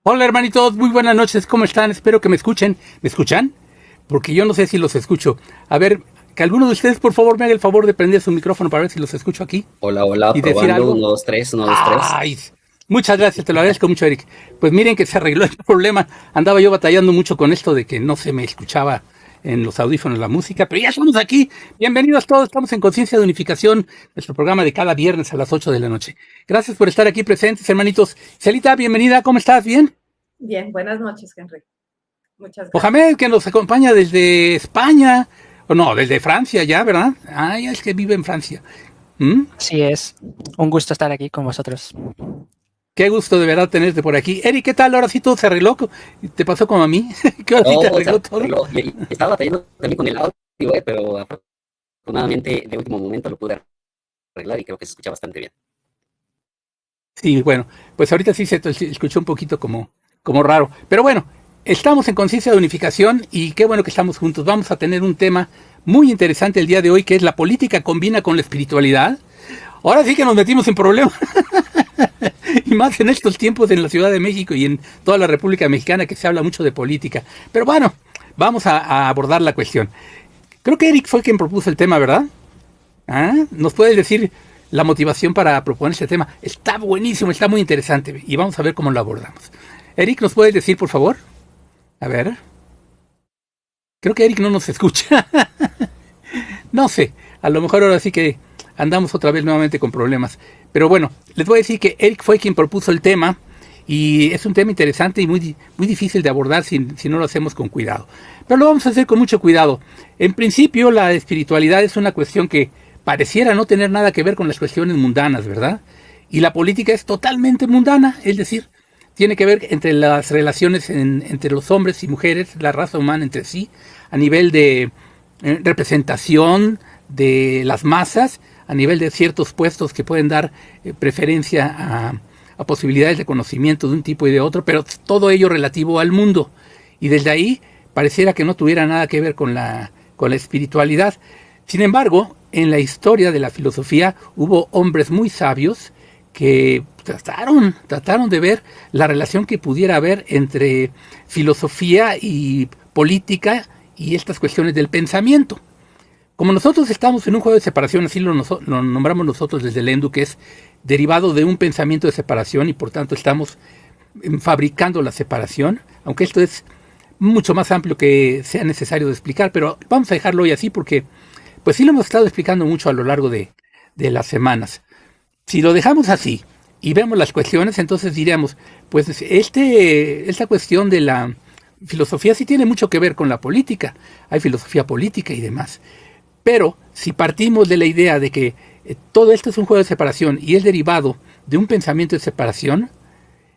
Hola hermanitos, muy buenas noches, ¿cómo están? Espero que me escuchen. ¿Me escuchan? Porque yo no sé si los escucho. A ver, que alguno de ustedes por favor me haga el favor de prender su micrófono para ver si los escucho aquí Hola, hola, y decir probando, algo. 1, 2, 3, 1, 2, 3. ¡Ay! Muchas gracias, te lo agradezco mucho, Eric. Pues miren que se arregló el problema. Andaba yo batallando mucho con esto de que no se me escuchaba en los audífonos la música, pero ya estamos aquí. Bienvenidos todos, estamos en Conciencia de Unificación, nuestro programa de cada viernes a las 8 de la noche. Gracias por estar aquí presentes, hermanitos. Celita, bienvenida, ¿cómo estás? ¿Bien? Bien, buenas noches, Henry. Muchas gracias. Mohamed, que nos acompaña desde España, o no, desde Francia ya, ¿verdad? Ah, ya es que vive en Francia. ¿Mm? Así es. Un gusto estar aquí con vosotros. Qué gusto de verdad tenerte por aquí. Eric, ¿qué tal? Ahora sí todo se arregló. ¿Te pasó como a mí? ¿Que ahora sí te Oh, se arregló todo? arregló. Y estaba batallando también con el audio, pero afortunadamente de último momento lo pude arreglar y creo que se escucha bastante bien. Sí, bueno, pues ahorita sí se escuchó un poquito como raro. Pero bueno, estamos en Conciencia de Unificación y qué bueno que estamos juntos. Vamos a tener un tema muy interesante el día de hoy, que es la política combina con la espiritualidad. Ahora sí que nos metimos en problemas. Y más en estos tiempos en la Ciudad de México y en toda la República Mexicana que se habla mucho de política. Pero bueno, vamos a abordar la cuestión. Creo que Eric fue quien propuso el tema, ¿verdad? ¿Ah? ¿Nos puedes decir la motivación para proponer este tema? Está buenísimo, está muy interesante y vamos a ver cómo lo abordamos. Eric, ¿nos puedes decir, por favor? A ver. Creo que Eric no nos escucha. No sé, a lo mejor ahora sí que andamos otra vez nuevamente con problemas. Pero bueno, les voy a decir que Eric fue quien propuso el tema y es un tema interesante y muy difícil de abordar si no lo hacemos con cuidado. Pero lo vamos a hacer con mucho cuidado. En principio, la espiritualidad es una cuestión que pareciera no tener nada que ver con las cuestiones mundanas, ¿verdad? Y la política es totalmente mundana, es decir, tiene que ver entre las relaciones entre los hombres y mujeres, la raza humana entre sí, a nivel de representación de las masas, a nivel de ciertos puestos que pueden dar preferencia a posibilidades de conocimiento de un tipo y de otro, pero todo ello relativo al mundo. Y desde ahí pareciera que no tuviera nada que ver con la espiritualidad. Sin embargo, en la historia de la filosofía hubo hombres muy sabios que trataron de ver la relación que pudiera haber entre filosofía y política y estas cuestiones del pensamiento. Como nosotros estamos en un juego de separación, así lo nombramos nosotros desde el Endu, que es derivado de un pensamiento de separación y por tanto estamos fabricando la separación, aunque esto es mucho más amplio que sea necesario de explicar, pero vamos a dejarlo hoy así porque pues sí lo hemos estado explicando mucho a lo largo de las semanas. Si lo dejamos así y vemos las cuestiones, entonces diríamos, pues esta cuestión de la filosofía sí tiene mucho que ver con la política. Hay filosofía política y demás. Pero si partimos de la idea de que todo esto es un juego de separación y es derivado de un pensamiento de separación,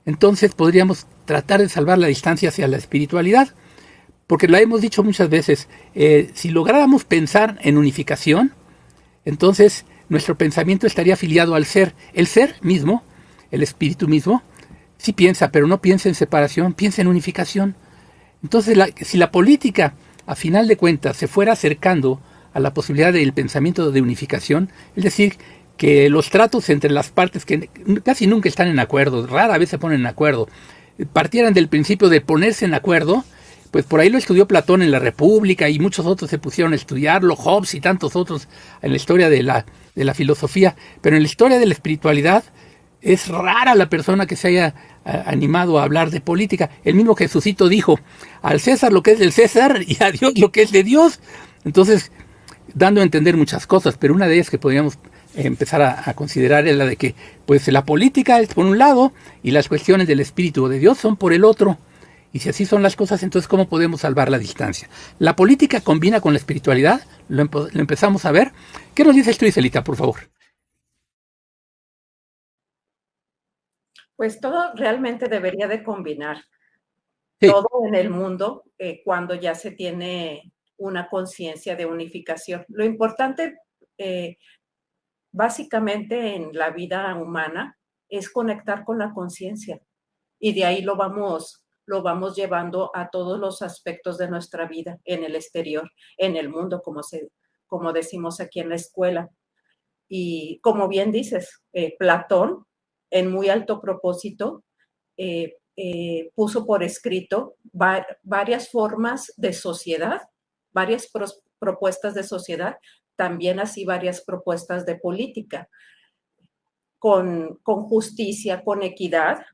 entonces podríamos tratar de salvar la distancia hacia la espiritualidad. Porque lo hemos dicho muchas veces, si lográramos pensar en unificación, entonces nuestro pensamiento estaría afiliado al ser. El ser mismo, el espíritu mismo, sí piensa, pero no piensa en separación, piensa en unificación. Entonces, si la política, a final de cuentas, se fuera acercando a la posibilidad del pensamiento de unificación, es decir, que los tratos entre las partes que casi nunca están en acuerdo, rara vez se ponen en acuerdo, partieran del principio de ponerse en acuerdo, pues por ahí lo estudió Platón en la República y muchos otros se pusieron a estudiarlo, Hobbes y tantos otros en la historia de la filosofía, pero en la historia de la espiritualidad es rara la persona que se haya animado a hablar de política. El mismo Jesucito dijo, al César lo que es del César y a Dios lo que es de Dios. Entonces, dando a entender muchas cosas, pero una de ellas que podríamos empezar a considerar es la de que pues la política es por un lado y las cuestiones del Espíritu de Dios son por el otro. Y si así son las cosas, entonces ¿cómo podemos salvar la distancia? La política combina con la espiritualidad, lo empezamos a ver. ¿Qué nos dices tú, Iselita, por favor? Pues todo realmente debería de combinar, Sí, todo en el mundo, cuando ya se tiene una conciencia de unificación. Lo importante, eh, básicamente en la vida humana, es conectar con la conciencia y de ahí lo vamos llevando a todos los aspectos de nuestra vida, en el exterior, en el mundo, como decimos aquí en la escuela. Y como bien dices, Platón, en muy alto propósito, puso por escrito varias formas de sociedad, varias propuestas de sociedad, también así varias propuestas de política, con justicia, con equidad,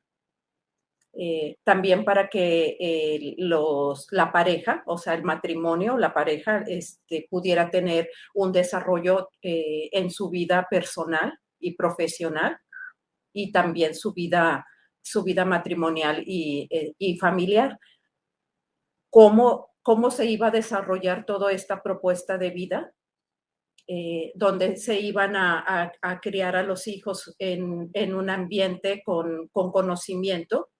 también para que la pareja, o sea, el matrimonio, la pareja, pudiera tener un desarrollo en su vida personal y profesional, y también su vida matrimonial y familiar. ¿Cómo se iba a desarrollar toda esta propuesta de vida? Donde se iban a criar a los hijos en un ambiente con conocimiento,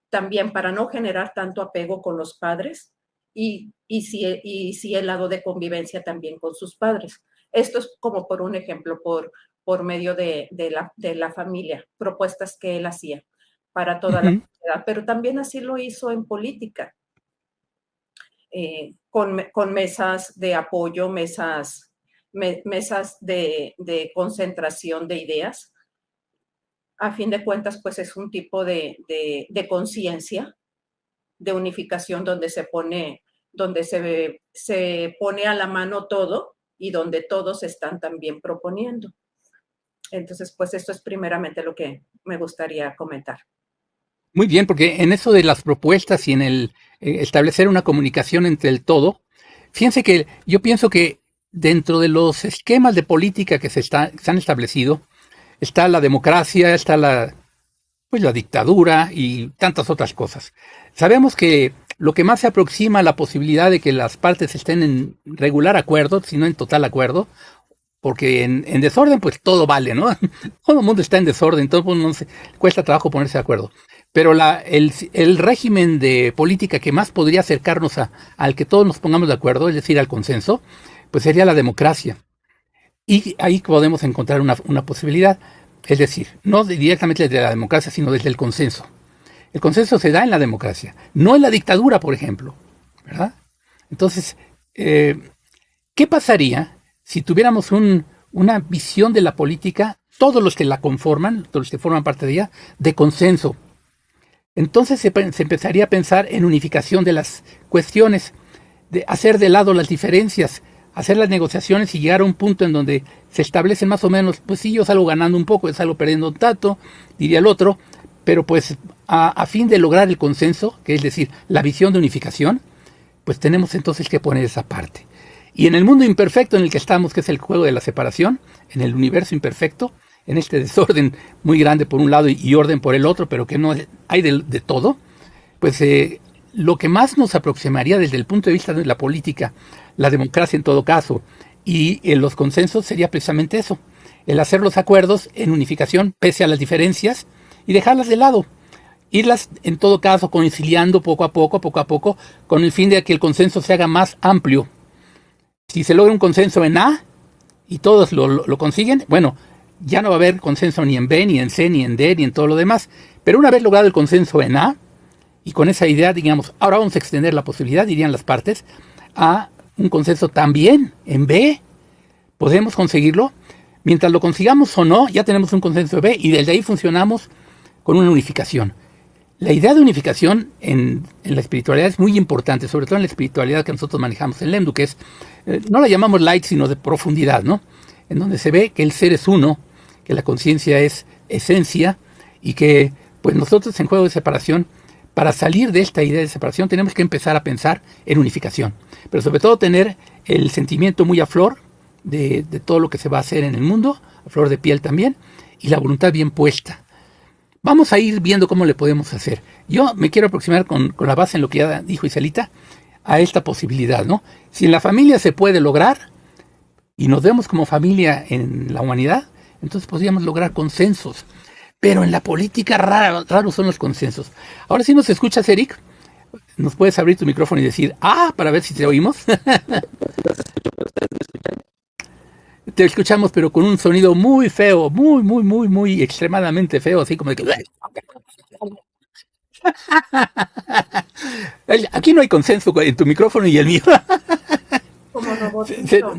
también para no generar tanto apego con los padres, y si el lado de convivencia también con sus padres. Esto es como por un ejemplo, por medio de la familia, propuestas que él hacía para toda la sociedad, pero también así lo hizo en política, con mesas de apoyo, mesas de concentración de ideas. A fin de cuentas, pues es un tipo de conciencia, de unificación, donde se pone a la mano todo y donde todos están también proponiendo. Entonces, pues esto es primeramente lo que me gustaría comentar. Muy bien, porque en eso de las propuestas y en el establecer una comunicación entre el todo, fíjense que yo pienso que dentro de los esquemas de política que se han establecido, está la democracia, está la dictadura y tantas otras cosas. Sabemos que lo que más se aproxima a la posibilidad de que las partes estén en regular acuerdo, si no en total acuerdo, porque en desorden pues todo vale, ¿no? Todo el mundo está en desorden, todo el mundo cuesta trabajo ponerse de acuerdo. Pero el régimen de política que más podría acercarnos al que todos nos pongamos de acuerdo, es decir, al consenso, pues sería la democracia. Y ahí podemos encontrar una posibilidad, es decir, no directamente desde la democracia, sino desde el consenso. El consenso se da en la democracia, no en la dictadura, por ejemplo, ¿verdad? Entonces, ¿qué pasaría si tuviéramos una visión de la política, todos los que la conforman, todos los que forman parte de ella, de consenso? Entonces se empezaría a pensar en unificación de las cuestiones, de hacer de lado las diferencias, hacer las negociaciones y llegar a un punto en donde se establecen más o menos, pues sí, yo salgo ganando un poco, yo salgo perdiendo un tanto, diría el otro, pero pues a fin de lograr el consenso, que es decir, la visión de unificación, pues tenemos entonces que poner esa parte. Y en el mundo imperfecto en el que estamos, que es el juego de la separación, en el universo imperfecto, en este desorden muy grande por un lado y orden por el otro, pero que no hay de todo, pues lo que más nos aproximaría desde el punto de vista de la política, la democracia en todo caso, y los consensos sería precisamente eso, el hacer los acuerdos en unificación pese a las diferencias y dejarlas de lado, irlas en todo caso conciliando poco a poco, con el fin de que el consenso se haga más amplio. Si se logra un consenso en A y todos lo consiguen, bueno, ya no va a haber consenso ni en B, ni en C, ni en D, ni en todo lo demás, pero una vez logrado el consenso en A, y con esa idea, digamos, ahora vamos a extender la posibilidad, dirían las partes, a un consenso también en B. ¿Podemos conseguirlo? Mientras lo consigamos o no, ya tenemos un consenso de B y desde ahí funcionamos con una unificación. La idea de unificación en la espiritualidad es muy importante, sobre todo en la espiritualidad que nosotros manejamos en Lemdu, que es, no la llamamos light, sino de profundidad, ¿no? En donde se ve que el ser es uno, que la conciencia es esencia y que pues nosotros en juego de separación, para salir de esta idea de separación tenemos que empezar a pensar en unificación, pero sobre todo tener el sentimiento muy a flor de todo lo que se va a hacer en el mundo, a flor de piel también, y la voluntad bien puesta. Vamos a ir viendo cómo le podemos hacer. Yo me quiero aproximar con la base en lo que ya dijo Iselita, a esta posibilidad, ¿no? Si en la familia se puede lograr, y nos vemos como familia en la humanidad, entonces podríamos lograr consensos. Pero en la política raros son los consensos. Ahora sí nos escuchas, Eric. ¿Nos puedes abrir tu micrófono y decir, para ver si te oímos? Te escuchamos, pero con un sonido muy feo, muy extremadamente feo, así como de que... Aquí no hay consenso en tu micrófono y el mío. Como robotito.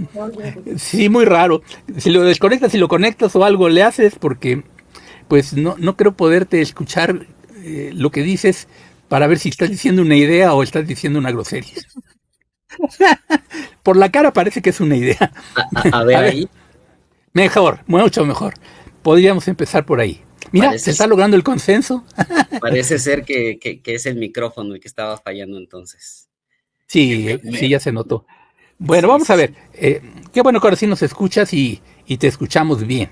Sí, muy raro. Si lo desconectas, si lo conectas o algo le haces, porque pues no creo poderte escuchar lo que dices para ver si estás diciendo una idea o estás diciendo una grosería. Por la cara parece que es una idea. A ver A ver, ahí, mejor, mucho mejor. Podríamos empezar por ahí. Mira, se parece, está logrando el consenso. parece ser que es el micrófono el que estaba fallando entonces. Sí, Me- sí, ya se notó. Bueno, sí, vamos sí, a ver. sí. Qué bueno que ahora sí nos escuchas y te escuchamos bien.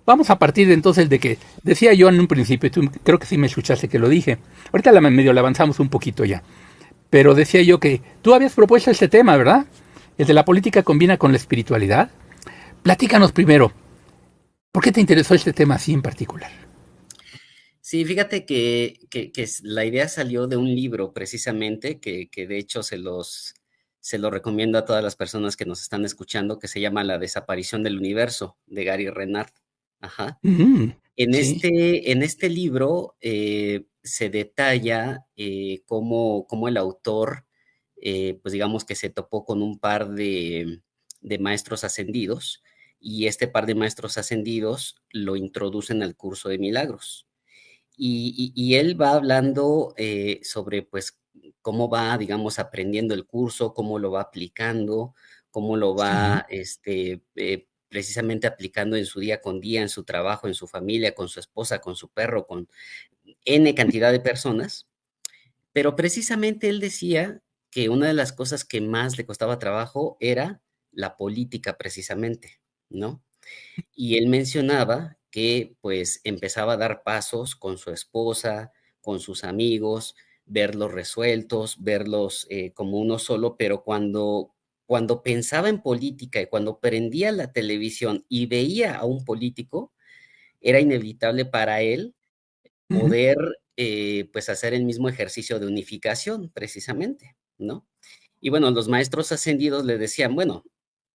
Vamos a partir de entonces de que decía yo en un principio, y tú creo que sí me escuchaste que lo dije. Ahorita medio le avanzamos un poquito ya. Pero decía yo que tú habías propuesto este tema, ¿verdad? El de la política combina con la espiritualidad. Platícanos primero, ¿por qué te interesó este tema así en particular? Sí, fíjate que la idea salió de un libro precisamente que de hecho se lo recomiendo a todas las personas que nos están escuchando, que se llama La desaparición del universo, de Gary Renard. Ajá. Mm, sí. En este libro se detalla cómo el autor, pues digamos que se topó con un par de maestros ascendidos y este par de maestros ascendidos lo introducen al curso de milagros. Y él va hablando sobre, pues, cómo va, digamos, aprendiendo el curso, cómo lo va aplicando, cómo lo Sí. va, precisamente aplicando en su día con día, en su trabajo, en su familia, con su esposa, con su perro, con N cantidad de personas. Pero precisamente él decía que una de las cosas que más le costaba trabajo era la política, precisamente, ¿no? Y él mencionaba que, pues, empezaba a dar pasos con su esposa, con sus amigos, verlos resueltos, verlos, como uno solo, pero cuando pensaba en política y cuando prendía la televisión y veía a un político, era inevitable para él Ujú, poder, pues, hacer el mismo ejercicio de unificación, precisamente, ¿no? Y bueno, los maestros ascendidos le decían, bueno,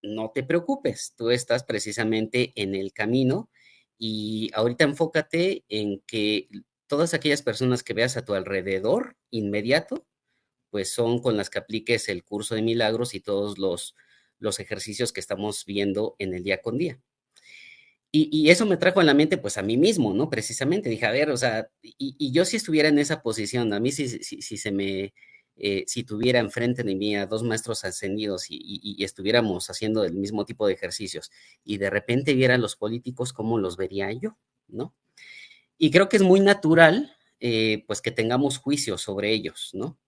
no te preocupes, tú estás precisamente en el camino y ahorita enfócate en que todas aquellas personas que veas a tu alrededor inmediato, pues son con las que apliques el curso de milagros y todos los ejercicios que estamos viendo en el día con día. Y eso me trajo a la mente, pues, a mí mismo, ¿no? Precisamente, dije: "A ver, o sea, y yo si estuviera en esa posición, a mí si se me, si tuviera enfrente de mí a 2 maestros ascendidos y estuviéramos haciendo el mismo tipo de ejercicios, y de repente viera a los políticos, ¿cómo los vería yo?", ¿no? Y creo que es muy natural, pues, que tengamos juicios sobre ellos, ¿no?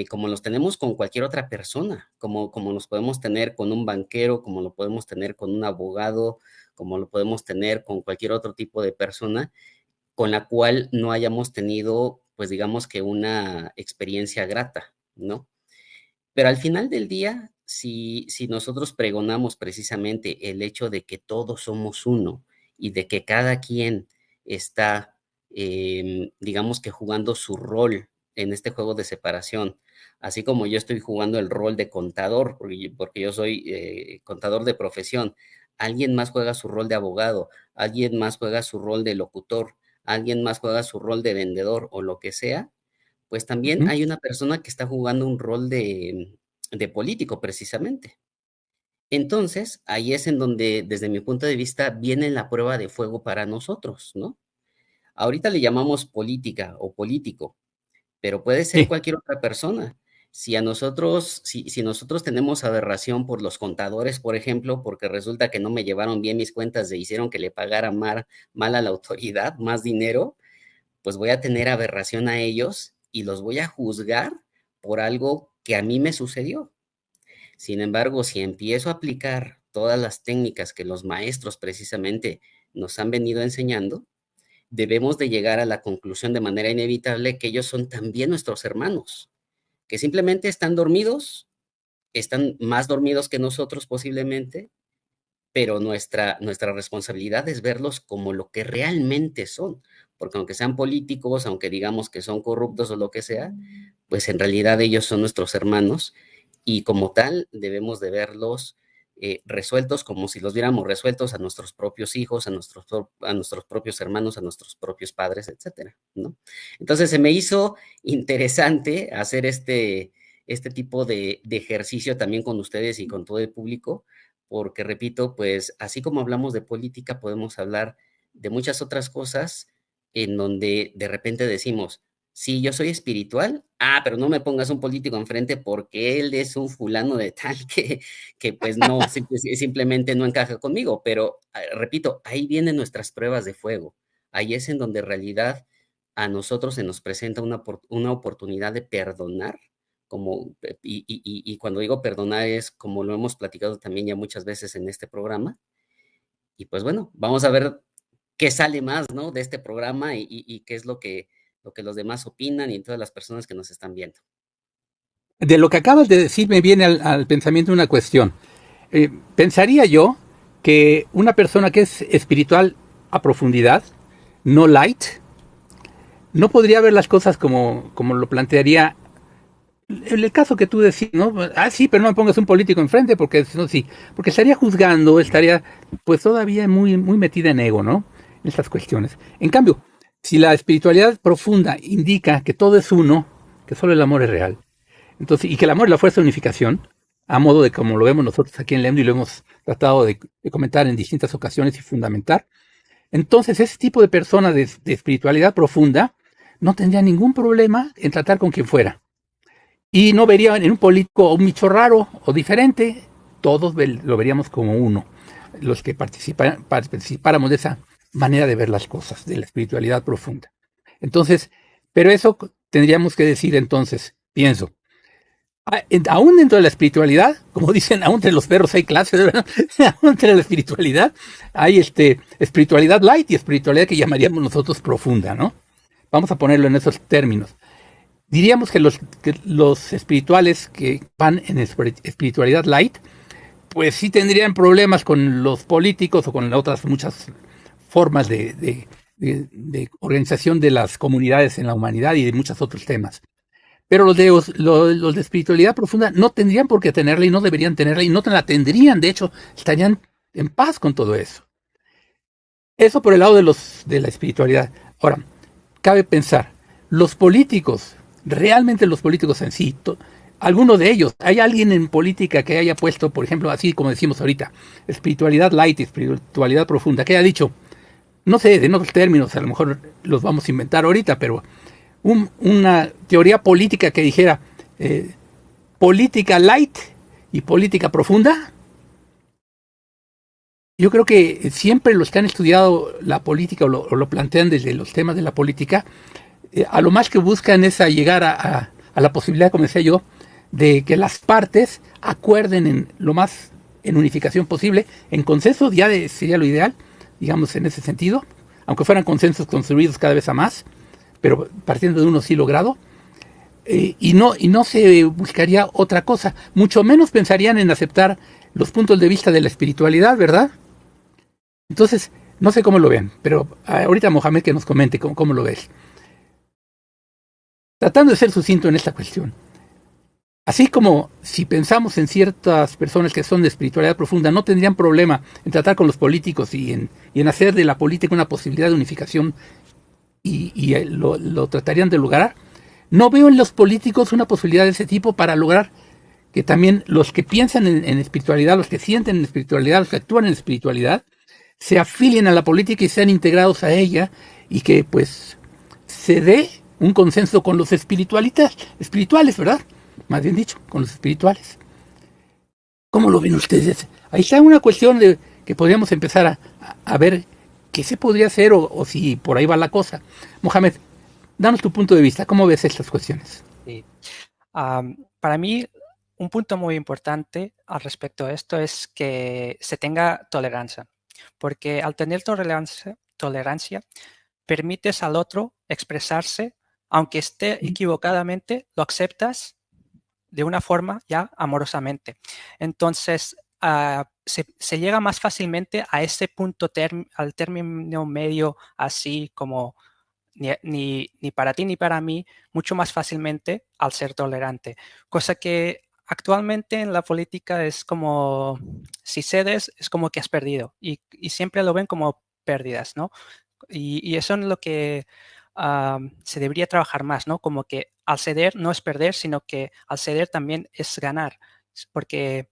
Como los tenemos con cualquier otra persona, como los podemos tener con un banquero, como lo podemos tener con un abogado, como lo podemos tener con cualquier otro tipo de persona con la cual no hayamos tenido, pues digamos que una experiencia grata, ¿no? Pero al final del día, si nosotros pregonamos precisamente el hecho de que todos somos uno y de que cada quien está, digamos que jugando su rol en este juego de separación, así como yo estoy jugando el rol de contador, porque yo soy contador de profesión, alguien más juega su rol de abogado, alguien más juega su rol de locutor, alguien más juega su rol de vendedor o lo que sea, pues también ujú. hay una persona que está jugando un rol de político, precisamente. Entonces, ahí es en donde, desde mi punto de vista, viene la prueba de fuego para nosotros, ¿no? Ahorita le llamamos política o político, pero puede ser Sí. cualquier otra persona. Si nosotros tenemos aberración por los contadores, por ejemplo, porque resulta que no me llevaron bien mis cuentas e hicieron que le pagara mal a la autoridad, más dinero, pues voy a tener aberración a ellos y los voy a juzgar por algo que a mí me sucedió. Sin embargo, si empiezo a aplicar todas las técnicas que los maestros precisamente nos han venido enseñando, debemos de llegar a la conclusión de manera inevitable que ellos son también nuestros hermanos, que simplemente están dormidos, están más dormidos que nosotros posiblemente, pero nuestra responsabilidad es verlos como lo que realmente son, porque aunque sean políticos, aunque digamos que son corruptos o lo que sea, pues en realidad ellos son nuestros hermanos y como tal debemos de verlos resueltos como si los viéramos resueltos a nuestros propios hijos, a nuestros propios hermanos, a nuestros propios padres, etcétera, ¿no? Entonces se me hizo interesante hacer este tipo de ejercicio también con ustedes y con todo el público, porque repito, pues así como hablamos de política, podemos hablar de muchas otras cosas en donde de repente decimos, sí, yo soy espiritual, pero no me pongas un político enfrente porque él es un fulano de tal que pues no, simplemente no encaja conmigo. Pero repito, ahí vienen nuestras pruebas de fuego. Ahí es en donde en realidad a nosotros se nos presenta una oportunidad de perdonar, y cuando digo perdonar es como lo hemos platicado también ya muchas veces en este programa. Y pues bueno, vamos a ver qué sale más, ¿no? De este programa y qué es lo que los demás opinan y todas las personas que nos están viendo. De lo que acabas de decir me viene al pensamiento una cuestión. Pensaría yo que una persona que es espiritual a profundidad, no light, no podría ver las cosas como lo plantearía en el caso que tú decís, ¿no? Sí, pero no me pongas un político enfrente porque no, sí, porque estaría juzgando, estaría pues todavía muy, muy metida en ego, ¿no? En estas cuestiones. En cambio, si la espiritualidad profunda indica que todo es uno, que solo el amor es real, entonces, y que el amor es la fuerza de unificación, a modo de como lo vemos nosotros aquí en Lemdo y lo hemos tratado de comentar en distintas ocasiones y fundamentar, entonces ese tipo de personas de espiritualidad profunda no tendría ningún problema en tratar con quien fuera. Y no verían en un político un bicho raro o diferente, todos lo veríamos como uno, los que participáramos de esa manera de ver las cosas, de la espiritualidad profunda. Entonces, pero eso tendríamos que decir entonces, pienso, aún dentro de la espiritualidad, como dicen, aún entre los perros hay clases, ¿verdad? Aún entre la espiritualidad hay espiritualidad light y espiritualidad que llamaríamos nosotros profunda, ¿no? Vamos a ponerlo en esos términos. Diríamos que los espirituales que van en espiritualidad light, pues sí tendrían problemas con los políticos o con otras muchas formas de organización de las comunidades en la humanidad y de muchos otros temas. Pero los de espiritualidad profunda no tendrían por qué tenerla y no deberían tenerla y no la tendrían, de hecho, estarían en paz con todo eso. Eso por el lado de la espiritualidad. Ahora, cabe pensar, los políticos, realmente los políticos en sí, alguno de ellos, ¿hay alguien en política que haya puesto, por ejemplo, así como decimos ahorita, espiritualidad light, espiritualidad profunda, que haya dicho, no sé, en otros términos, a lo mejor los vamos a inventar ahorita, pero una teoría política que dijera política light y política profunda? Yo creo que siempre los que han estudiado la política o lo plantean desde los temas de la política, a lo más que buscan es llegar a la posibilidad, como decía yo, de que las partes acuerden en lo más en unificación posible, en consensos, sería lo ideal, digamos, en ese sentido, aunque fueran consensos construidos cada vez a más, pero partiendo de uno sí logrado, y no se buscaría otra cosa, mucho menos pensarían en aceptar los puntos de vista de la espiritualidad, ¿verdad? Entonces, no sé cómo lo ven, pero ahorita Mohamed que nos comente cómo lo ves. Tratando de ser sucinto en esta cuestión, así como si pensamos en ciertas personas que son de espiritualidad profunda, no tendrían problema en tratar con los políticos y en hacer de la política una posibilidad de unificación y lo tratarían de lograr, no veo en los políticos una posibilidad de ese tipo para lograr que también los que piensan en espiritualidad, los que sienten en espiritualidad, los que actúan en espiritualidad, se afilien a la política y sean integrados a ella y que pues se dé un consenso con los espirituales, ¿verdad? Más bien dicho, con los espirituales. ¿Cómo lo ven ustedes? Ahí está una cuestión que podríamos empezar a ver qué se podría hacer o si por ahí va la cosa. Mohamed, danos tu punto de vista. ¿Cómo ves estas cuestiones? Sí. Para mí, un punto muy importante al respecto a esto es que se tenga tolerancia, porque al tener tolerancia permites al otro expresarse, aunque esté equivocadamente, lo aceptas de una forma ya amorosamente. Entonces, se llega más fácilmente a ese punto, al término medio, así como ni para ti ni para mí, mucho más fácilmente al ser tolerante. Cosa que actualmente en la política es como, si cedes, es como que has perdido y siempre lo ven como pérdidas, ¿no? Y eso es lo que se debería trabajar más, ¿no? Como que al ceder no es perder, sino que al ceder también es ganar, porque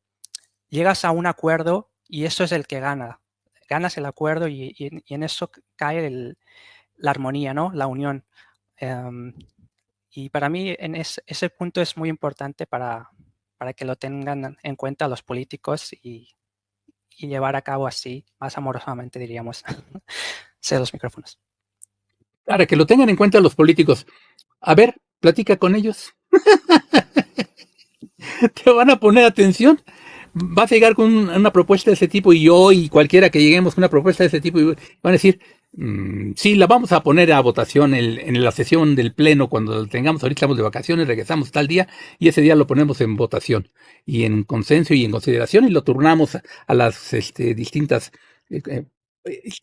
llegas a un acuerdo y eso es el que gana. Ganas el acuerdo y en eso cae la armonía, ¿no? La unión. Y para mí ese punto es muy importante para que lo tengan en cuenta los políticos y llevar a cabo así, más amorosamente, diríamos, los micrófonos. Para que lo tengan en cuenta los políticos. A ver, platica con ellos. Te van a poner atención. Vas a llegar con una propuesta de ese tipo y yo y cualquiera que lleguemos con una propuesta de ese tipo y van a decir, sí, la vamos a poner a votación en la sesión del pleno cuando lo tengamos. Ahorita estamos de vacaciones, regresamos tal día y ese día lo ponemos en votación y en consenso y en consideración y lo turnamos a las distintas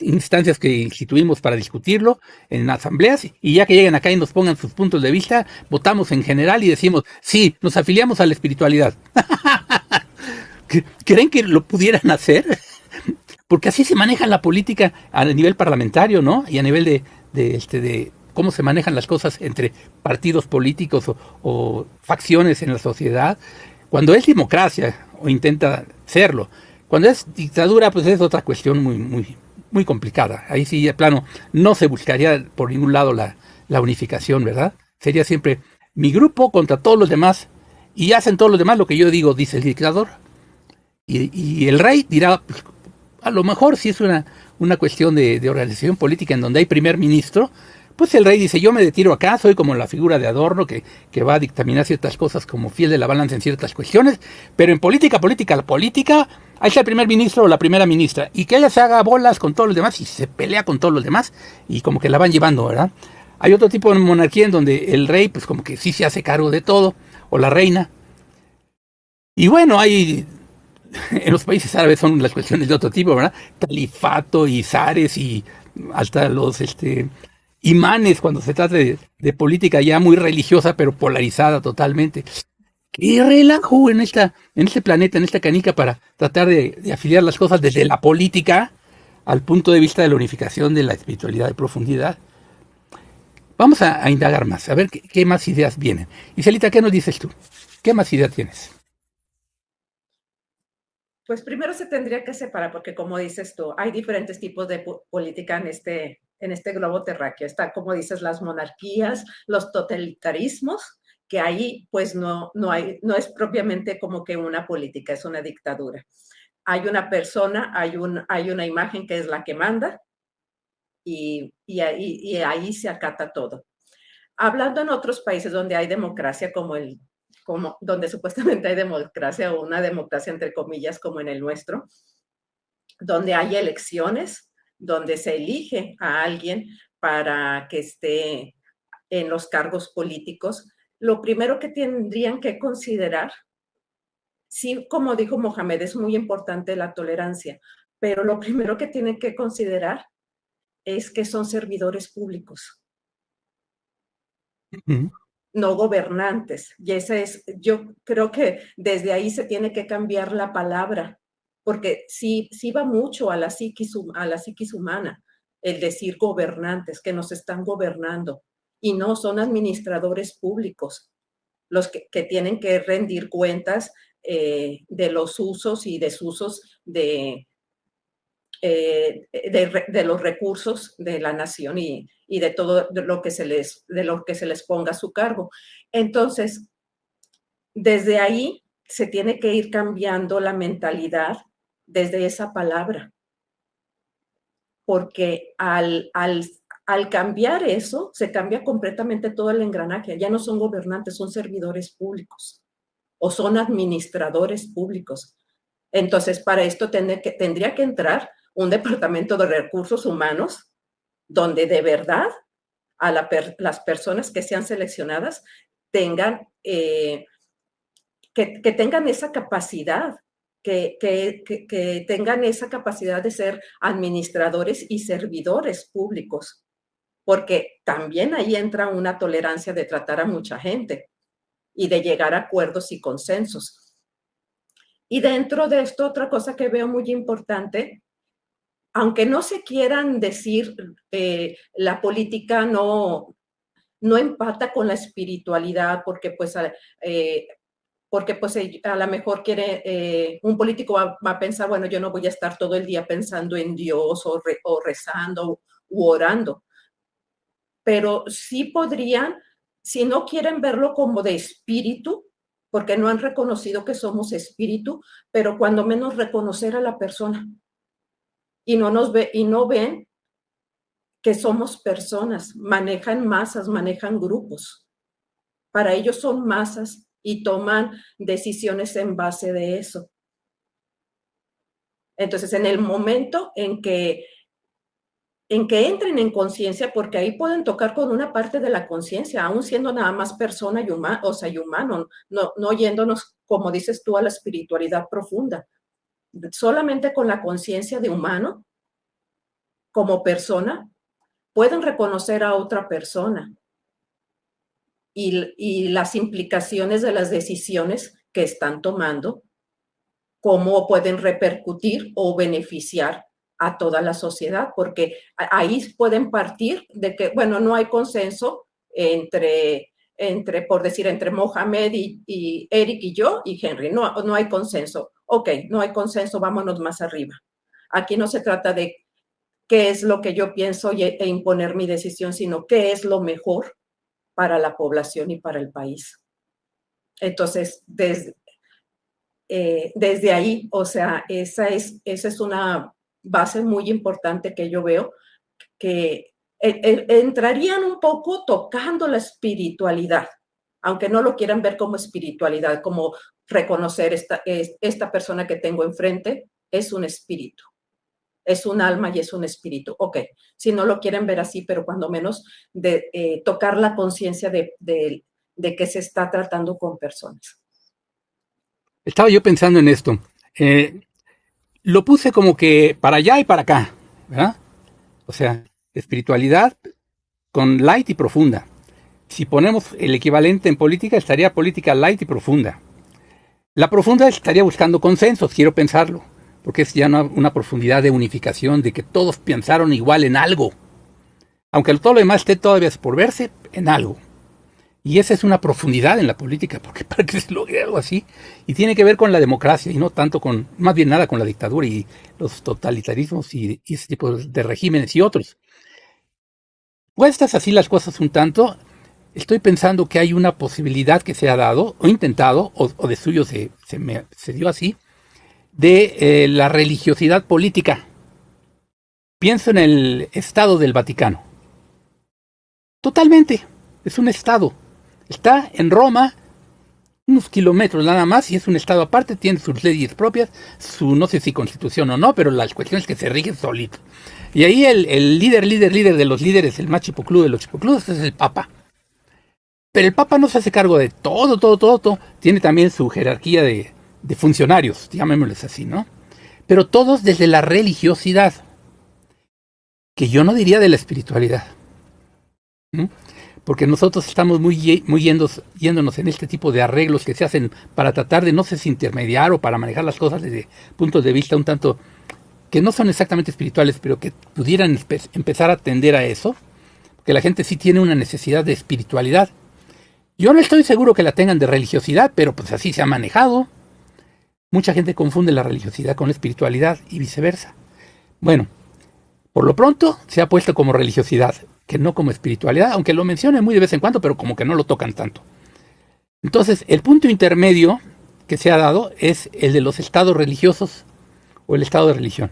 instancias que instituimos para discutirlo en asambleas y ya que lleguen acá y nos pongan sus puntos de vista, votamos en general y decimos, sí, nos afiliamos a la espiritualidad. ¿Creen que lo pudieran hacer? Porque así se maneja la política a nivel parlamentario, ¿no? Y a nivel de cómo se manejan las cosas entre partidos políticos o facciones en la sociedad. Cuando es democracia, o intenta serlo, cuando es dictadura, pues es otra cuestión muy complicada. Ahí sí, de plano, no se buscaría por ningún lado la unificación, ¿verdad? Sería siempre mi grupo contra todos los demás y hacen todos los demás lo que yo digo, dice el dictador. Y el rey dirá, pues, a lo mejor si es una cuestión de organización política en donde hay primer ministro, pues el rey dice, yo me retiro acá, soy como la figura de adorno que va a dictaminar ciertas cosas como fiel de la balanza en ciertas cuestiones, pero en política, ahí está el primer ministro o la primera ministra, y que ella se haga bolas con todos los demás y se pelea con todos los demás, y como que la van llevando, ¿verdad? Hay otro tipo de monarquía en donde el rey, pues como que sí se hace cargo de todo, o la reina. Y bueno, hay en los países árabes son las cuestiones de otro tipo, ¿verdad? Califato y zares y hasta los imanes cuando se trata de política ya muy religiosa pero polarizada totalmente. Qué relajo en este planeta, en esta canica para tratar de afiliar las cosas desde la política al punto de vista de la unificación de la espiritualidad de profundidad. Vamos a indagar más, a ver qué más ideas vienen. Y Celita, ¿qué nos dices tú? ¿Qué más ideas tienes? Pues primero se tendría que separar, porque como dices tú, hay diferentes tipos de política en este globo terráqueo. Está, como dices, las monarquías, los totalitarismos, que ahí pues no es propiamente como que una política, es una dictadura. Hay una persona, hay una imagen que es la que manda y ahí se acata todo. Hablando en otros países donde hay democracia, donde supuestamente hay democracia o una democracia entre comillas como en el nuestro, donde hay elecciones, donde se elige a alguien para que esté en los cargos políticos, lo primero que tendrían que considerar, sí, como dijo Mohamed, es muy importante la tolerancia, pero lo primero que tienen que considerar es que son servidores públicos. No gobernantes. Y yo creo que desde ahí se tiene que cambiar la palabra, porque sí va mucho a la psiquis humana el decir gobernantes, que nos están gobernando, y no son administradores públicos los que tienen que rendir cuentas de los usos y desusos de los recursos de la nación y de todo lo que se les ponga a su cargo. Entonces, desde ahí se tiene que ir cambiando la mentalidad desde esa palabra, porque al cambiar eso, se cambia completamente todo el engranaje. Ya no son gobernantes, son servidores públicos o son administradores públicos. Entonces, para esto tendría que entrar un departamento de recursos humanos donde de verdad las personas que sean seleccionadas tengan, que tengan esa capacidad, que tengan esa capacidad de ser administradores y servidores públicos, porque también ahí entra una tolerancia de tratar a mucha gente y de llegar a acuerdos y consensos. Y dentro de esto, otra cosa que veo muy importante, aunque no se quieran decir, la política no empata con la espiritualidad, porque pues a lo mejor quiere, un político va a pensar, bueno, yo no voy a estar todo el día pensando en Dios o rezando u orando. pero sí podrían, si no quieren verlo como de espíritu, porque no han reconocido que somos espíritu, pero cuando menos reconocer a la persona y no ven que somos personas, manejan masas, manejan grupos. Para ellos son masas y toman decisiones en base de eso. Entonces, en el momento en que entren en conciencia, porque ahí pueden tocar con una parte de la conciencia, aún siendo nada más persona y humano, no yéndonos, como dices tú, a la espiritualidad profunda. Solamente con la conciencia de humano, como persona, pueden reconocer a otra persona y las implicaciones de las decisiones que están tomando, cómo pueden repercutir o beneficiar a toda la sociedad, porque ahí pueden partir de que, bueno, no hay consenso entre por decir, entre Mohamed y Eric y yo y Henry, no hay consenso. Ok, no hay consenso, vámonos más arriba. Aquí no se trata de qué es lo que yo pienso e imponer mi decisión, sino qué es lo mejor para la población y para el país. Entonces, desde ahí, o sea, esa es una base muy importante que yo veo, que entrarían un poco tocando la espiritualidad, aunque no lo quieran ver como espiritualidad, como reconocer esta persona que tengo enfrente es un espíritu, es un alma y es un espíritu. Ok, si no lo quieren ver así, pero cuando menos tocar la conciencia de que se está tratando con personas. Estaba yo pensando en esto. Lo puse como que para allá y para acá, ¿verdad? O sea, espiritualidad con light y profunda. Si ponemos el equivalente en política, estaría política light y profunda. La profunda estaría buscando consensos, quiero pensarlo, porque es ya una profundidad de unificación, de que todos pensaron igual en algo. Aunque todo lo demás esté todavía por verse, en algo. Y esa es una profundidad en la política, porque para que se logre algo así, y tiene que ver con la democracia, y no tanto con, más bien nada con la dictadura y los totalitarismos y ese tipo de regímenes y otros. Puestas así las cosas un tanto, estoy pensando que hay una posibilidad que se ha dado, o intentado, o de suyo se dio así, de la religiosidad política. Pienso en el Estado del Vaticano. Totalmente, es un Estado. Está en Roma, unos kilómetros nada más, y es un estado aparte, tiene sus leyes propias, su no sé si constitución o no, pero las cuestiones que se rigen solito. Y ahí el líder de los líderes, el más chipocludo de los chipocludos, es el Papa. Pero el Papa no se hace cargo de todo. Tiene también su jerarquía de funcionarios, llamémosles así, ¿no? Pero todos desde la religiosidad, que yo no diría de la espiritualidad. ¿Mm? Porque nosotros estamos muy yéndonos en este tipo de arreglos que se hacen para tratar de, no sé si intermediar o para manejar las cosas desde puntos de vista un tanto que no son exactamente espirituales, pero que pudieran empezar a tender a eso, porque la gente sí tiene una necesidad de espiritualidad. Yo no estoy seguro que la tengan de religiosidad, pero pues así se ha manejado. Mucha gente confunde la religiosidad con la espiritualidad y viceversa. Bueno, por lo pronto se ha puesto como religiosidad, que no como espiritualidad, aunque lo mencionen muy de vez en cuando, pero como que no lo tocan tanto. Entonces, el punto intermedio que se ha dado es el de los estados religiosos o el estado de religión.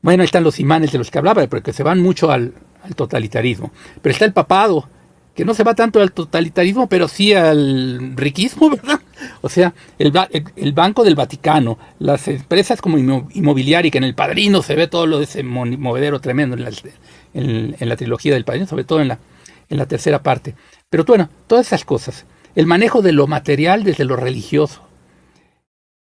Bueno, ahí están los imanes de los que hablaba, porque se van mucho al totalitarismo. Pero está el papado, que no se va tanto al totalitarismo, pero sí al riquismo, ¿verdad? O sea, el Banco del Vaticano, las empresas como inmobiliaria, que en El Padrino se ve todo lo de ese movedero tremendo en la trilogía del Padrino, sobre todo en la tercera parte. Pero bueno, todas esas cosas. El manejo de lo material desde lo religioso.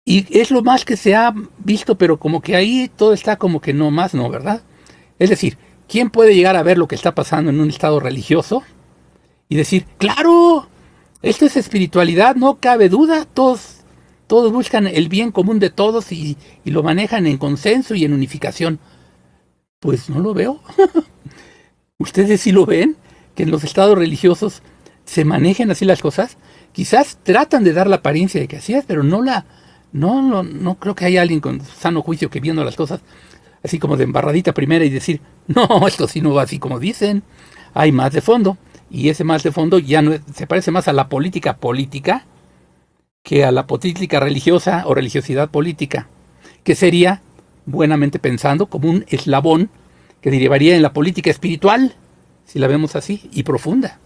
Y es lo más que se ha visto, pero como que ahí todo está como que no más, ¿no? ¿Verdad? Es decir, ¿quién puede llegar a ver lo que está pasando en un estado religioso y decir, claro, esto es espiritualidad, no cabe duda, todos buscan el bien común de todos y lo manejan en consenso y en unificación? Pues no lo veo. ¿Ustedes sí lo ven? Que en los estados religiosos se manejen así las cosas. Quizás tratan de dar la apariencia de que así es, pero no creo que haya alguien con sano juicio que viendo las cosas así como de embarradita primera y decir, no, esto sí no va así como dicen. hay más de fondo, y ese más de fondo ya no se parece más a la política política que a la política religiosa o religiosidad política, que sería, buenamente pensando, como un eslabón que derivaría en la política espiritual, si la vemos así, y profunda.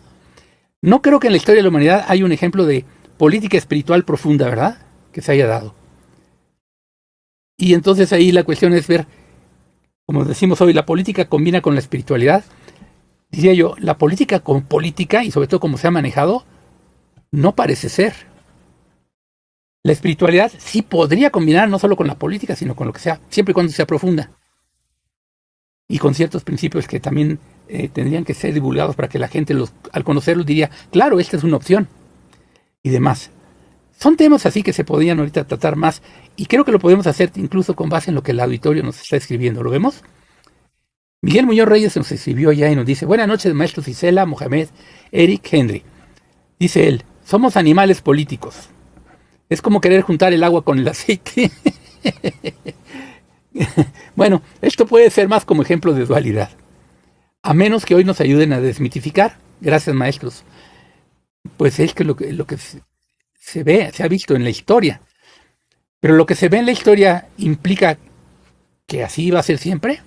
No creo que en la historia de la humanidad haya un ejemplo de política espiritual profunda, ¿verdad?, que se haya dado. Y entonces ahí la cuestión es ver, como decimos hoy, la política combina con la espiritualidad. Diría yo, la política con política, y sobre todo como se ha manejado, no parece ser. La espiritualidad sí podría combinar no solo con la política, sino con lo que sea, siempre y cuando sea profunda. Y con ciertos principios que también tendrían que ser divulgados para que la gente, al conocerlos, diría, claro, esta es una opción, y demás. Son temas así que se podrían ahorita tratar más, y creo que lo podemos hacer incluso con base en lo que el auditorio nos está escribiendo. ¿Lo vemos? Miguel Muñoz Reyes nos escribió ya y nos dice: buenas noches, maestros Isela, Mohamed, Eric, Henry. Dice él: somos animales políticos. Es como querer juntar el agua con el aceite. Bueno, esto puede ser más como ejemplo de dualidad. A menos que hoy nos ayuden a desmitificar. Gracias, maestros. Pues es que lo que se ve, se ha visto en la historia. Pero lo que se ve en la historia implica que así va a ser siempre.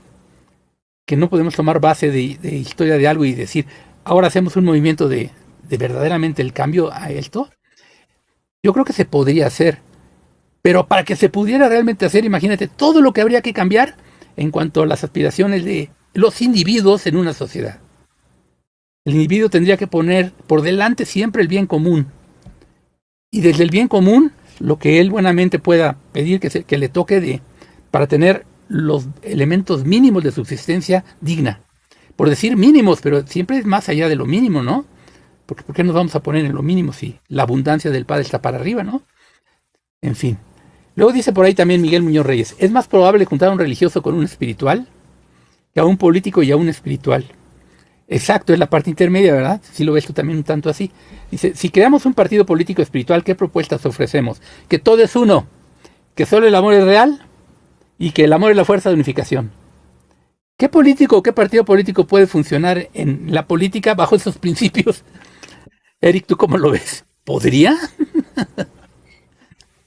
Que no podemos tomar base de historia de algo y decir, ahora hacemos un movimiento de verdaderamente el cambio a esto. Yo creo que se podría hacer. Pero para que se pudiera realmente hacer, imagínate todo lo que habría que cambiar en cuanto a las aspiraciones de los individuos en una sociedad. El individuo tendría que poner por delante siempre el bien común. Y desde el bien común, lo que él buenamente pueda pedir que le toque para tener los elementos mínimos de subsistencia digna. Por decir mínimos, pero siempre es más allá de lo mínimo, ¿no? Porque ¿por qué nos vamos a poner en lo mínimo si la abundancia del Padre está para arriba, ¿no? En fin. Luego dice por ahí también Miguel Muñoz Reyes: es más probable juntar a un religioso con un espiritual que a un político y a un espiritual. Exacto, es la parte intermedia, ¿verdad? Si lo ves tú también un tanto así. Dice: si creamos un partido político espiritual, ¿qué propuestas ofrecemos? Que todo es uno, que solo el amor es real y que el amor es la fuerza de unificación. ¿Qué político o qué partido político puede funcionar en la política bajo esos principios? Eric, ¿tú cómo lo ves? ¿Podría?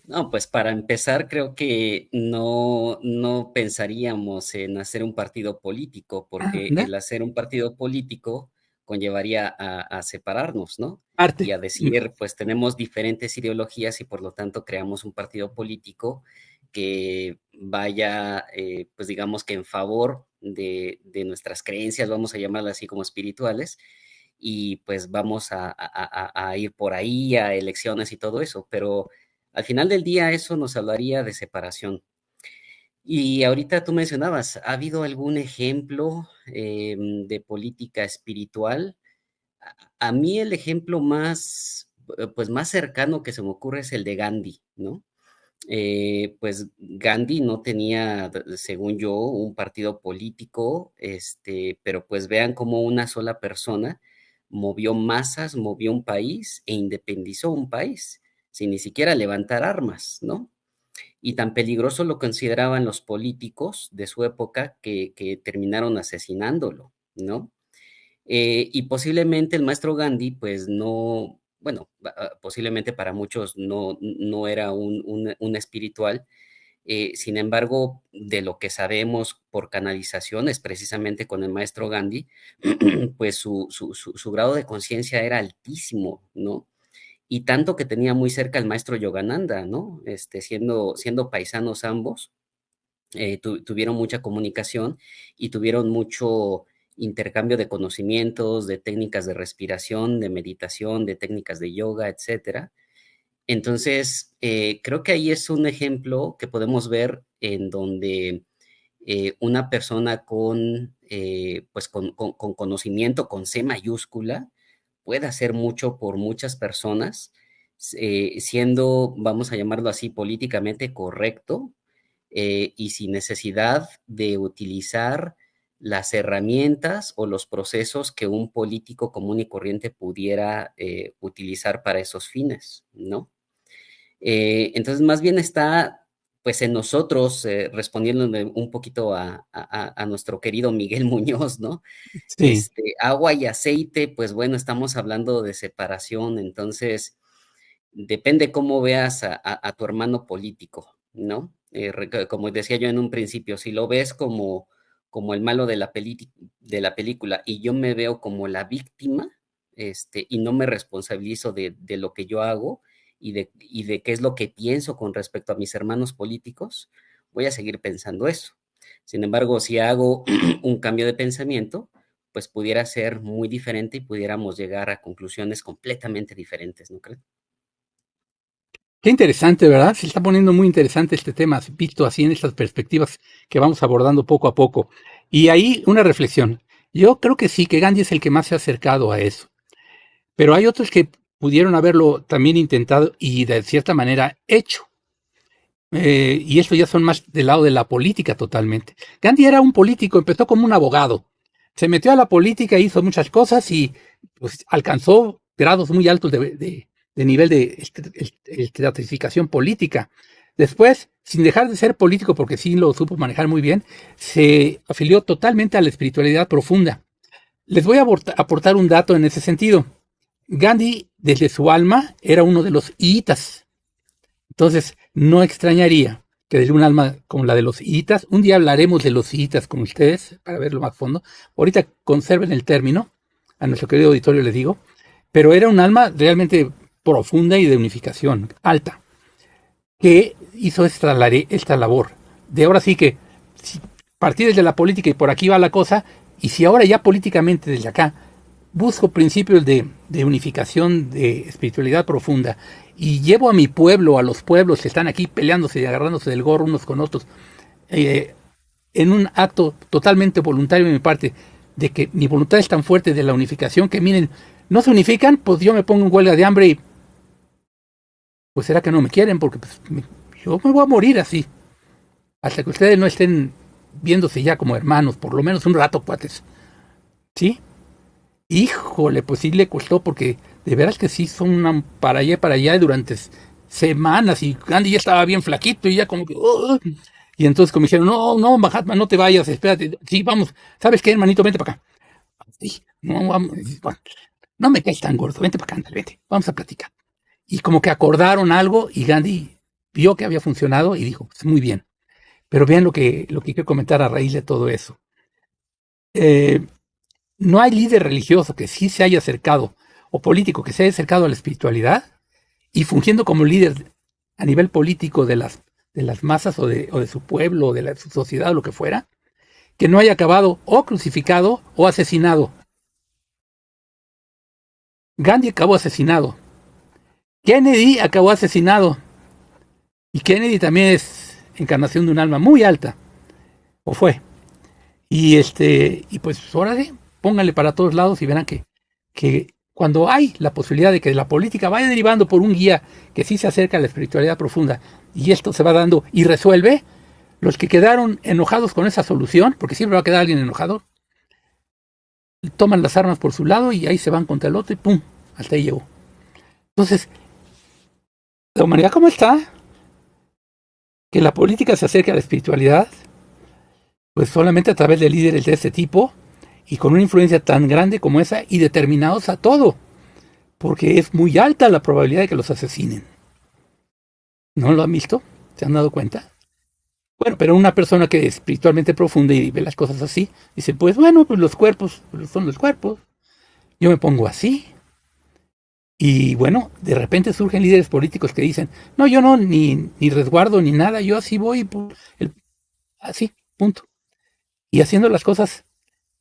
No, pues para empezar, creo que no pensaríamos en hacer un partido político, porque ¿No? el hacer un partido político conllevaría a separarnos, ¿no? Arte. Y a decir, pues tenemos diferentes ideologías y por lo tanto creamos un partido político que vaya, pues digamos que en favor de nuestras creencias, vamos a llamarlas así como espirituales, y pues vamos a ir por ahí a elecciones y todo eso, pero al final del día eso nos hablaría de separación. Y ahorita tú mencionabas, ¿ha habido algún ejemplo de política espiritual? A mí el ejemplo más, pues más cercano que se me ocurre es el de Gandhi, ¿no? Pues Gandhi no tenía, según yo, un partido político, pero pues vean cómo una sola persona movió masas, movió un país e independizó un país, sin ni siquiera levantar armas, ¿no? Y tan peligroso lo consideraban los políticos de su época que terminaron asesinándolo, ¿no? Y posiblemente el maestro Gandhi, pues no, bueno, posiblemente para muchos no era un espiritual. Sin embargo, de lo que sabemos por canalizaciones precisamente con el maestro Gandhi, pues su grado de conciencia era altísimo, ¿no? Y tanto que tenía muy cerca al maestro Yogananda, ¿no? Siendo paisanos ambos, tuvieron mucha comunicación y tuvieron mucho intercambio de conocimientos, de técnicas de respiración, de meditación, de técnicas de yoga, etcétera. Entonces, creo que ahí es un ejemplo que podemos ver en donde una persona pues con conocimiento, con C mayúscula, puede hacer mucho por muchas personas, siendo, vamos a llamarlo así, políticamente correcto, y sin necesidad de utilizar las herramientas o los procesos que un político común y corriente pudiera utilizar para esos fines, ¿no? Entonces, más bien está pues en nosotros, respondiéndole un poquito a nuestro querido Miguel Muñoz, ¿no? Sí. Agua y aceite, pues bueno, estamos hablando de separación, entonces depende cómo veas a tu hermano político, ¿no? Como decía yo en un principio, si lo ves como el malo de de la película y yo me veo como la víctima, y no me responsabilizo de lo que yo hago y de qué es lo que pienso con respecto a mis hermanos políticos, voy a seguir pensando eso. Sin embargo, si hago un cambio de pensamiento, pues pudiera ser muy diferente y pudiéramos llegar a conclusiones completamente diferentes, ¿no crees? Qué interesante, ¿verdad? Se está poniendo muy interesante este tema, visto así en estas perspectivas que vamos abordando poco a poco. Y ahí una reflexión. Yo creo que sí, que Gandhi es el que más se ha acercado a eso. Pero hay otros que pudieron haberlo también intentado y de cierta manera hecho. Y esto ya son más del lado de la política totalmente. Gandhi era un político, empezó como un abogado. Se metió a la política, hizo muchas cosas y pues, alcanzó grados muy altos de nivel de estratificación política. Después, sin dejar de ser político, porque sí lo supo manejar muy bien, se afilió totalmente a la espiritualidad profunda. Les voy a aportar un dato en ese sentido. Gandhi, desde su alma, era uno de los iitas. Entonces, no extrañaría que desde un alma como la de los iitas, un día hablaremos de los iitas con ustedes para verlo más a fondo. Ahorita conserven el término, a nuestro querido auditorio les digo, pero era un alma realmente profunda y de unificación alta, que hizo esta labor. De ahora sí que, si partí desde la política y por aquí va la cosa, y si ahora ya políticamente desde acá busco principios de unificación, de espiritualidad profunda, y llevo a mi pueblo, a los pueblos que están aquí peleándose y agarrándose del gorro unos con otros, en un acto totalmente voluntario de mi parte, de que mi voluntad es tan fuerte de la unificación que miren, no se unifican, pues yo me pongo en huelga de hambre y pues será que no me quieren, porque pues, yo me voy a morir así, hasta que ustedes no estén viéndose ya como hermanos, por lo menos un rato, cuates. ¿Sí? Híjole, pues sí le costó porque de veras que sí son una para allá y durante semanas y Gandhi ya estaba bien flaquito y ya como que y entonces como dijeron, no, Mahatma, no te vayas, espérate, sí, vamos, ¿sabes qué, hermanito? Vente para acá. Sí, no, vamos, bueno, no me caes tan gordo, vente para acá, ándale, vente, vamos a platicar. Y como que acordaron algo y Gandhi vio que había funcionado y dijo, pues muy bien. Pero vean lo que quiero comentar a raíz de todo eso. Eh, No hay líder religioso que sí se haya acercado, o político que se haya acercado a la espiritualidad y fungiendo como líder a nivel político de las masas o de su pueblo, o de su sociedad o lo que fuera, que no haya acabado o crucificado o asesinado. Gandhi acabó asesinado. Kennedy acabó asesinado. Y Kennedy también es encarnación de un alma muy alta, o fue. Y pues órale, pónganle para todos lados y verán que cuando hay la posibilidad de que la política vaya derivando por un guía que sí se acerca a la espiritualidad profunda y esto se va dando y resuelve, los que quedaron enojados con esa solución, porque siempre va a quedar alguien enojado, toman las armas por su lado y ahí se van contra el otro y ¡pum! Hasta ahí llegó. Entonces, la humanidad ¿cómo está? Que la política se acerque a la espiritualidad, pues solamente a través de líderes de ese tipo y con una influencia tan grande como esa y determinados a todo, porque es muy alta la probabilidad de que los asesinen. ¿No lo han visto? ¿Se han dado cuenta? Bueno, pero una persona que es espiritualmente profunda y ve las cosas así, dice, pues bueno, pues los cuerpos son los cuerpos. Yo me pongo así. Y bueno, de repente surgen líderes políticos que dicen, no, yo no, ni resguardo ni nada, yo así voy, así, punto. Y haciendo las cosas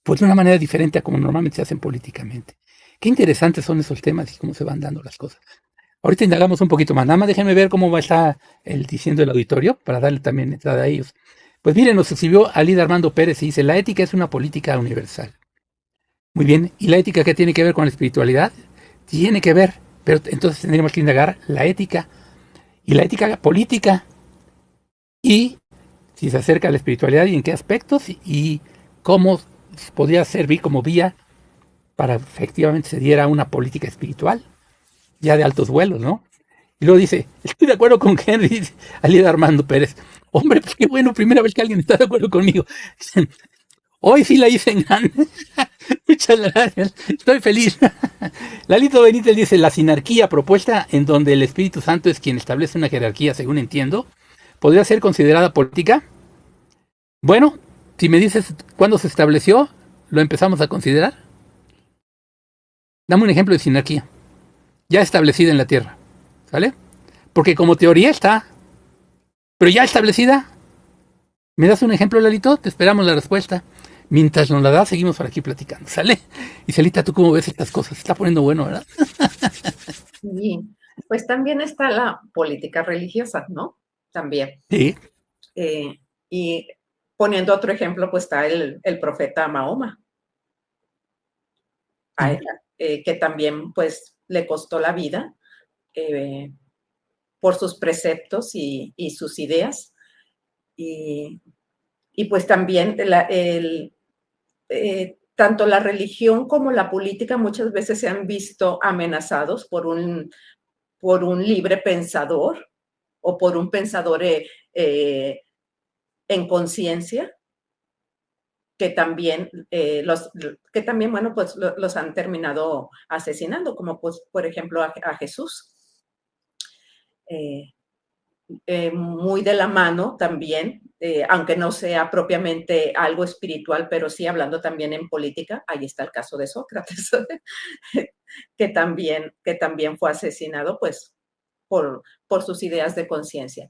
pues de una manera diferente a como normalmente se hacen políticamente. Qué interesantes son esos temas y cómo se van dando las cosas. Ahorita indagamos un poquito más. Nada más déjenme ver cómo va a estar diciendo el auditorio para darle también entrada a ellos. Pues miren, nos escribió Alida Armando Pérez y dice, la ética es una política universal. Muy bien, ¿y la ética qué tiene que ver con la espiritualidad? Tiene que ver, pero entonces tendríamos que indagar la ética y la ética política y si se acerca a la espiritualidad y en qué aspectos y cómo podría servir como vía para efectivamente se diera una política espiritual, ya de altos vuelos, ¿no? Y luego dice, estoy de acuerdo con Henry, dice Alida Armando Pérez. Hombre, pues qué bueno, primera vez que alguien está de acuerdo conmigo. Hoy sí la hice en grande. Muchas gracias, estoy feliz. Lalito Benítez dice, la sinarquía propuesta en donde el Espíritu Santo es quien establece una jerarquía, según entiendo, ¿podría ser considerada política? Bueno, si me dices cuándo se estableció, ¿lo empezamos a considerar? Dame un ejemplo de sinarquía, ya establecida en la Tierra, ¿sale? Porque como teoría está, pero ya establecida. ¿Me das un ejemplo, Lalito? Te esperamos la respuesta. Mientras nos la das, seguimos por aquí platicando, ¿sale? Y Celita, ¿tú cómo ves estas cosas? Se está poniendo bueno, ¿verdad? Y pues también está la política religiosa, ¿no? También. Sí. Y poniendo otro ejemplo, pues está el profeta Mahoma, que también pues le costó la vida por sus preceptos y sus ideas. Y pues también tanto la religión como la política muchas veces se han visto amenazados por un libre pensador o por un pensador en conciencia que también bueno, pues los han terminado asesinando, como pues, por ejemplo, a Jesús. Muy de la mano también, aunque no sea propiamente algo espiritual, pero sí hablando también en política, ahí está el caso de Sócrates, que también fue asesinado pues por sus ideas de conciencia.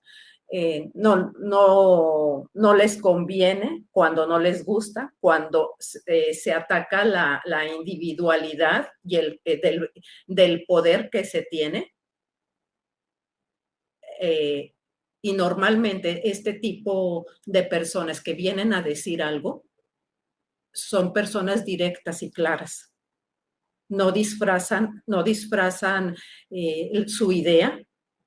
No les conviene, cuando no les gusta, cuando se ataca la individualidad y del poder que se tiene. Y normalmente este tipo de personas que vienen a decir algo son personas directas y claras. No disfrazan su idea,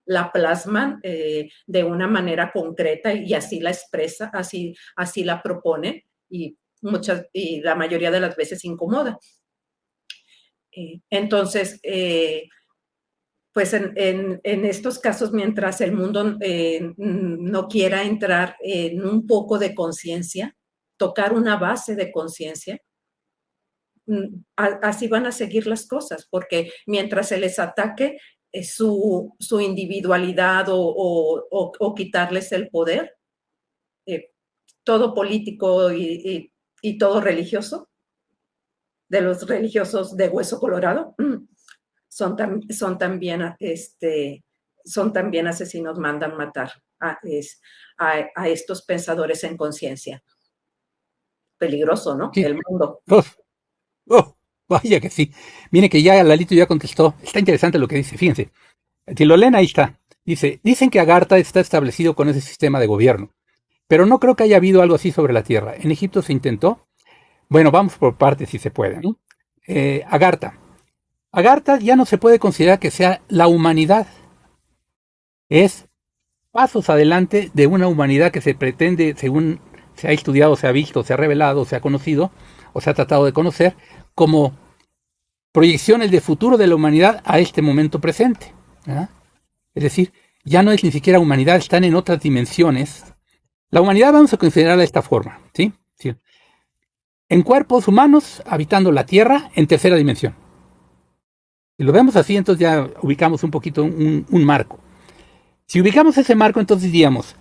la plasman de una manera concreta y así la expresa, así la propone y la mayoría de las veces incomoda. Entonces, pues en estos casos, mientras el mundo no quiera entrar en un poco de conciencia, tocar una base de conciencia, así van a seguir las cosas, porque mientras se les ataque su individualidad o quitarles el poder, todo político y todo religioso, de los religiosos de hueso colorado, son también asesinos, mandan matar a estos pensadores en conciencia. Peligroso, ¿no? Sí. El mundo. Vaya que sí. Mire que ya Lalito ya contestó. Está interesante lo que dice, fíjense. Tilolena ahí está. Dicen que Agartha está establecido con ese sistema de gobierno, pero no creo que haya habido algo así sobre la Tierra. En Egipto se intentó. Bueno, vamos por partes si se puede, ¿no? Agartha ya no se puede considerar que sea la humanidad. Es pasos adelante de una humanidad que se pretende, según se ha estudiado, se ha visto, se ha revelado, se ha conocido, o se ha tratado de conocer, como proyecciones de futuro de la humanidad a este momento presente. ¿Verdad? Es decir, ya no es ni siquiera humanidad, están en otras dimensiones. La humanidad vamos a considerarla de esta forma, ¿sí? Sí. En cuerpos humanos, habitando la Tierra en tercera dimensión. Si lo vemos así, entonces ya ubicamos un poquito un marco. Si ubicamos ese marco, entonces diríamos,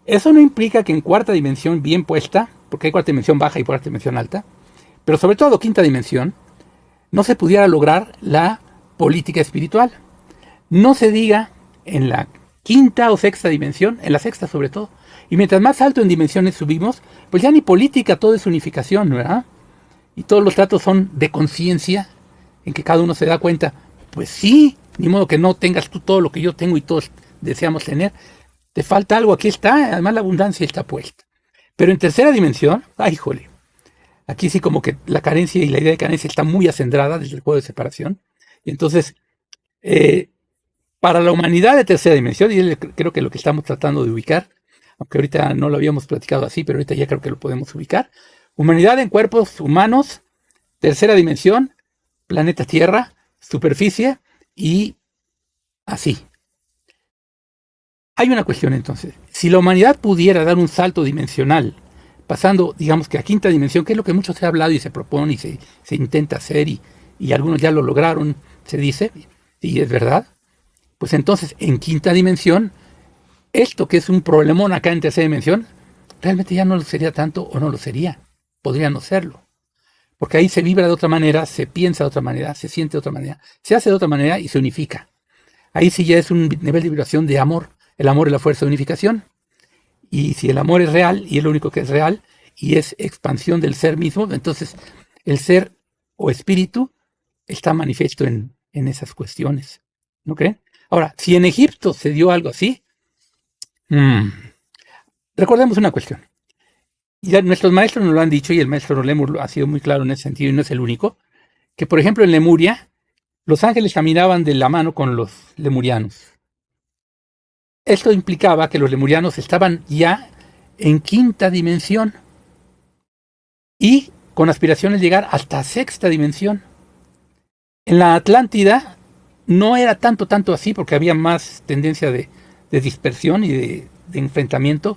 eso no implica que en cuarta dimensión bien puesta, porque hay cuarta dimensión baja y cuarta dimensión alta, pero sobre todo quinta dimensión, no se pudiera lograr la política espiritual. No se diga en la quinta o sexta dimensión, en la sexta sobre todo. Y mientras más alto en dimensiones subimos, pues ya ni política, todo es unificación, ¿verdad? Y todos los tratos son de conciencia, en que cada uno se da cuenta, pues sí, ni modo que no tengas tú todo lo que yo tengo y todos deseamos tener. Te falta algo, aquí está, además la abundancia está puesta. Pero en tercera dimensión, ¡ay, jole! Aquí sí como que la carencia y la idea de carencia está muy acendrada desde el juego de separación. Y entonces, para la humanidad de tercera dimensión, y creo que lo que estamos tratando de ubicar, aunque ahorita no lo habíamos platicado así, pero ahorita ya creo que lo podemos ubicar. Humanidad en cuerpos humanos, tercera dimensión, planeta Tierra, superficie y así. hay una cuestión entonces. Si la humanidad pudiera dar un salto dimensional, pasando, digamos que a quinta dimensión, que es lo que mucho se ha hablado y se propone y se intenta hacer, y algunos ya lo lograron, se dice, y es verdad, pues entonces en quinta dimensión, esto que es un problemón acá en tercera dimensión, realmente ya no lo sería tanto o no lo sería. Podría no serlo. Porque ahí se vibra de otra manera, se piensa de otra manera, se siente de otra manera, se hace de otra manera y se unifica. Ahí sí ya es un nivel de vibración de amor. El amor es la fuerza de unificación. Y si el amor es real, y es lo único que es real, y es expansión del ser mismo, entonces el ser o espíritu está manifiesto en esas cuestiones. ¿No creen? Ahora, si en Egipto se dio algo así, recordemos una cuestión. Ya nuestros maestros nos lo han dicho, y el maestro Lemur ha sido muy claro en ese sentido, y no es el único, que por ejemplo en Lemuria, los ángeles caminaban de la mano con los lemurianos. Esto implicaba que los lemurianos estaban ya en quinta dimensión y con aspiraciones de llegar hasta sexta dimensión. En la Atlántida no era tanto así, porque había más tendencia de dispersión y de enfrentamiento,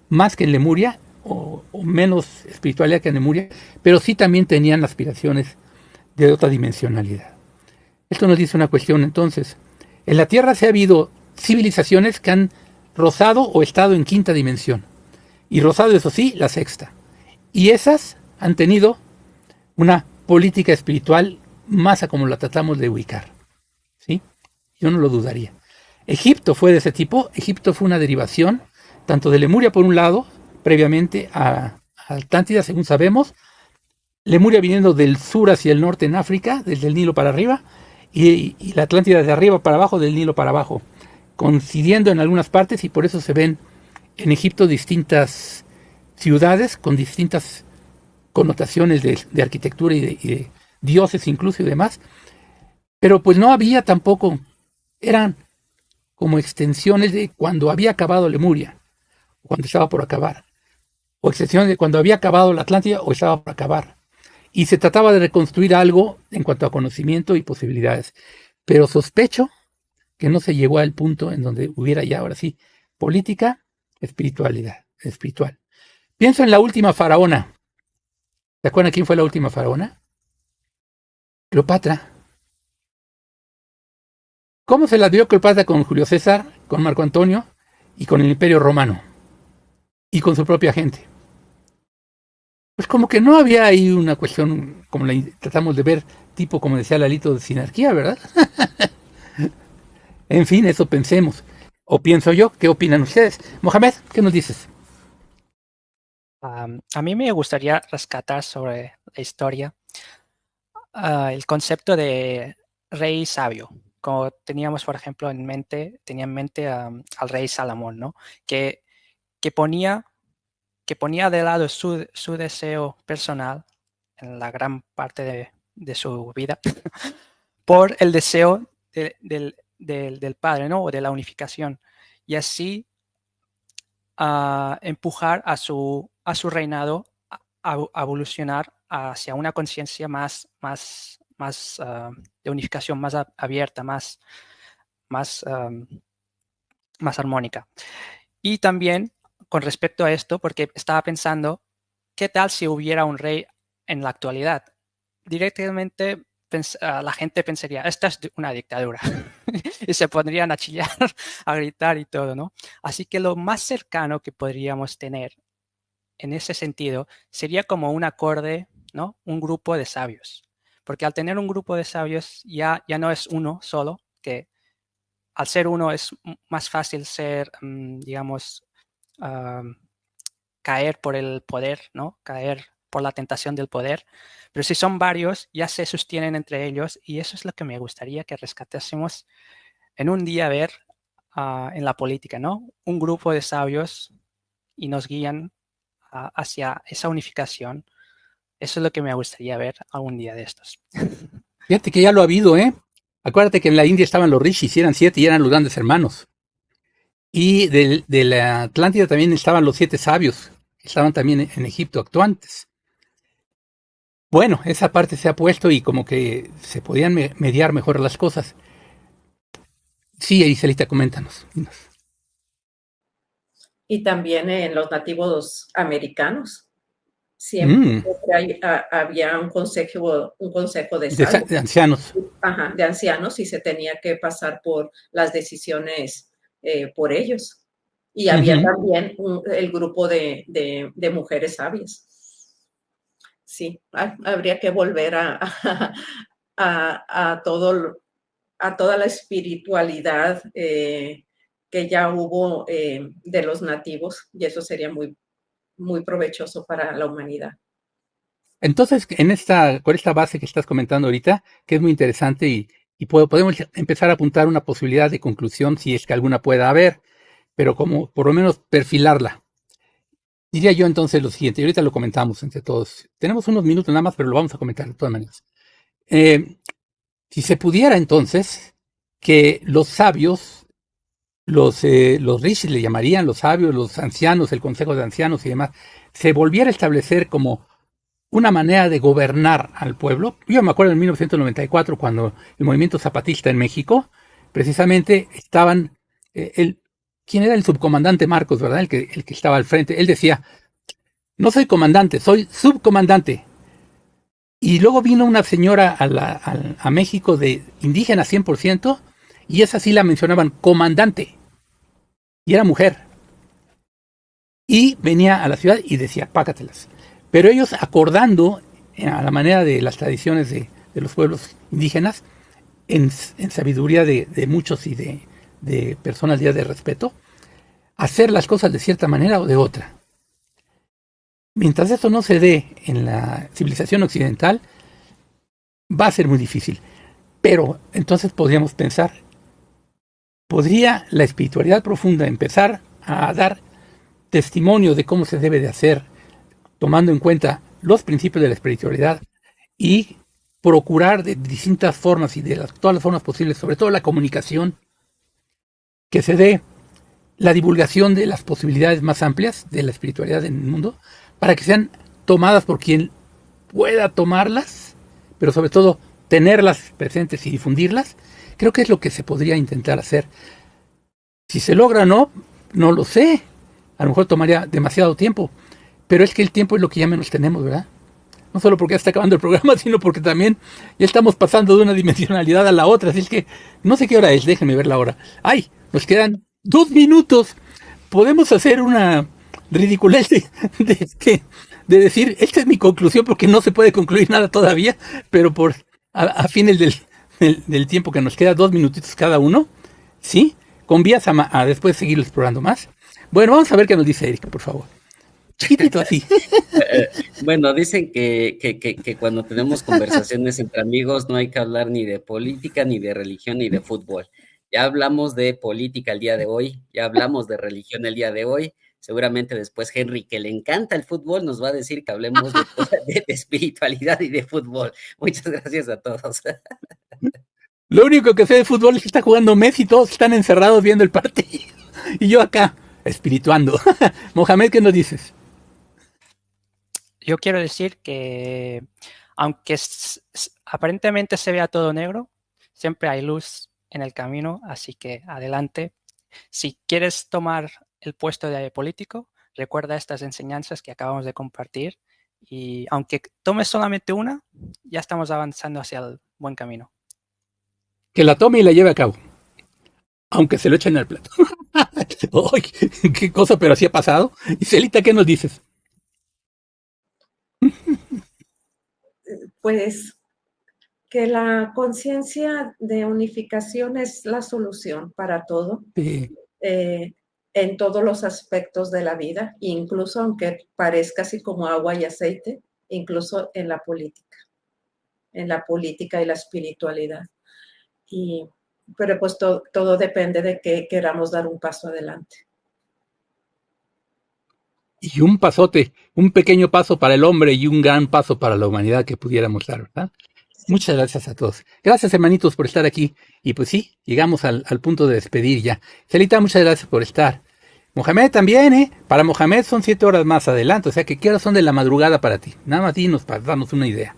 más que en Lemuria, o menos espiritualidad que en Lemuria, pero sí también tenían aspiraciones de otra dimensionalidad. Esto nos dice una cuestión entonces. En la Tierra se ha habido civilizaciones que han rozado o estado en quinta dimensión, y rozado, eso sí, la sexta. Y esas han tenido una política espiritual más a como la tratamos de ubicar. ¿Sí? Yo no lo dudaría. Egipto fue de ese tipo. Egipto fue una derivación tanto de Lemuria por un lado, previamente a Atlántida, según sabemos. Lemuria viniendo del sur hacia el norte en África, desde el Nilo para arriba, y la Atlántida de arriba para abajo, del Nilo para abajo, coincidiendo en algunas partes, y por eso se ven en Egipto distintas ciudades con distintas connotaciones de arquitectura y de dioses incluso y demás. Pero pues no había tampoco, eran como extensiones de cuando había acabado Lemuria, o cuando estaba por acabar, o extensiones de cuando había acabado la Atlántida o estaba por acabar. Y se trataba de reconstruir algo en cuanto a conocimiento y posibilidades. Pero sospecho que no se llegó al punto en donde hubiera ya, ahora sí, política, espiritual. Pienso en la última faraona. ¿Se acuerdan quién fue la última faraona? Cleopatra. ¿Cómo se la dio Cleopatra con Julio César, con Marco Antonio y con el Imperio Romano? Y con su propia gente. Pues como que no había ahí una cuestión, como la tratamos de ver, tipo, como decía Lalito, de sinarquía, ¿verdad? En fin, eso pensemos. O pienso yo, ¿qué opinan ustedes? Mohamed, ¿qué nos dices? A mí me gustaría rescatar sobre la historia el concepto de rey sabio, como teníamos, por ejemplo, tenía en mente al rey Salomón, ¿no? Que ponía de lado su deseo personal en la gran parte de su vida por el deseo del Padre, ¿no? O de la unificación, y así empujar a su reinado a evolucionar hacia una conciencia más de unificación, más abierta, más armónica. Y también con respecto a esto, porque estaba pensando, ¿qué tal si hubiera un rey en la actualidad? Directamente la gente pensaría, esta es una dictadura. Y se pondrían a chillar, a gritar y todo, ¿no? Así que lo más cercano que podríamos tener en ese sentido sería como un acorde, ¿no? Un grupo de sabios. Porque al tener un grupo de sabios ya no es uno solo, que al ser uno es más fácil ser, digamos, caer por el poder, ¿no? Caer por la tentación del poder. Pero si son varios, ya se sostienen entre ellos, y eso es lo que me gustaría que rescatásemos en un día, ver en la política, ¿no? Un grupo de sabios y nos guían hacia esa unificación. Eso es lo que me gustaría ver algún día de estos. Fíjate que ya lo ha habido, ¿eh? Acuérdate que en la India estaban los rishis, y eran 7 y eran los grandes hermanos. Y de la Atlántida también estaban los 7 sabios, que estaban también en Egipto actuantes. Bueno, esa parte se ha puesto y como que se podían mediar mejor las cosas. Sí, Eliselita, coméntanos. y también en los nativos americanos. Siempre había un consejo de sabios, de ancianos. de ancianos, y se tenía que pasar por las decisiones por ellos. Y había también el grupo de mujeres sabias. Sí, habría que volver a toda la espiritualidad que ya hubo de los nativos, y eso sería muy, muy provechoso para la humanidad. Entonces, con esta base que estás comentando ahorita, que es muy interesante y podemos empezar a apuntar una posibilidad de conclusión, si es que alguna pueda haber, pero como por lo menos perfilarla. Diría yo entonces lo siguiente, y ahorita lo comentamos entre todos. Tenemos unos minutos nada más, pero lo vamos a comentar de todas maneras. Si se pudiera entonces que los sabios, los rishis le llamarían, los sabios, los ancianos, el consejo de ancianos y demás, se volviera a establecer como una manera de gobernar al pueblo. Yo me acuerdo en 1994, cuando el movimiento zapatista en México, precisamente estaban, ¿quién era el subcomandante Marcos, verdad? El que estaba al frente. Él decía, no soy comandante, soy subcomandante. Y luego vino una señora a México de indígena 100%, y esa sí la mencionaban comandante. Y era mujer. Y venía a la ciudad y decía, págatelas. Pero ellos, acordando a la manera de las tradiciones de los pueblos indígenas, en sabiduría de muchos y de personalidad de respeto, hacer las cosas de cierta manera o de otra. Mientras eso no se dé en la civilización occidental, va a ser muy difícil. Pero entonces podríamos pensar, ¿podría la espiritualidad profunda empezar a dar testimonio de cómo se debe de hacer, tomando en cuenta los principios de la espiritualidad y procurar de distintas formas y de todas las formas posibles, sobre todo la comunicación, que se dé la divulgación de las posibilidades más amplias de la espiritualidad en el mundo, para que sean tomadas por quien pueda tomarlas, pero sobre todo tenerlas presentes y difundirlas? Creo que es lo que se podría intentar hacer. Si se logra o no, no lo sé. A lo mejor tomaría demasiado tiempo, pero es que el tiempo es lo que ya menos tenemos, ¿verdad? No solo porque ya está acabando el programa, sino porque también ya estamos pasando de una dimensionalidad a la otra. Así es que no sé qué hora es, déjenme ver la hora. ¡Ay! Nos quedan 2 minutos. Podemos hacer una ridiculez de decir, esta es mi conclusión, porque no se puede concluir nada todavía, pero a fines del tiempo que nos queda, 2 minutitos cada uno, ¿sí? Con vías a después seguirlo explorando más. Bueno, vamos a ver qué nos dice Eric, por favor. Chiquitito así. Bueno, dicen que cuando tenemos conversaciones entre amigos no hay que hablar ni de política, ni de religión, ni de fútbol. Ya hablamos de política el día de hoy, ya hablamos de religión el día de hoy. Seguramente después Henry, que le encanta el fútbol, nos va a decir que hablemos de espiritualidad y de fútbol. Muchas gracias a todos. Lo único que sé de fútbol es que está jugando Messi, todos están encerrados viendo el partido. Y yo acá, espirituando. Mohamed, ¿qué nos dices? Yo quiero decir que, aunque aparentemente se vea todo negro, siempre hay luz en el camino, así que adelante. Si quieres tomar el puesto de político, recuerda estas enseñanzas que acabamos de compartir, y aunque tomes solamente una, ya estamos avanzando hacia el buen camino. Que la tome y la lleve a cabo, aunque se lo echen al plato. ¡Ay, qué cosa, pero así ha pasado! Y Celita, ¿qué nos dices? Pues que la conciencia de unificación es la solución para todo, en todos los aspectos de la vida, incluso aunque parezca así como agua y aceite, incluso en la política y la espiritualidad. Pero pues todo depende de que queramos dar un paso adelante. Y un pasote, un pequeño paso para el hombre y un gran paso para la humanidad que pudiéramos dar, ¿verdad? Sí. Muchas gracias a todos. Gracias, hermanitos, por estar aquí. Y pues sí, llegamos al punto de despedir ya. Celita, muchas gracias por estar. Mohamed también, ¿eh? Para Mohamed son 7 horas más adelante, o sea que ¿qué horas son de la madrugada para ti? Nada más dinos para darnos una idea.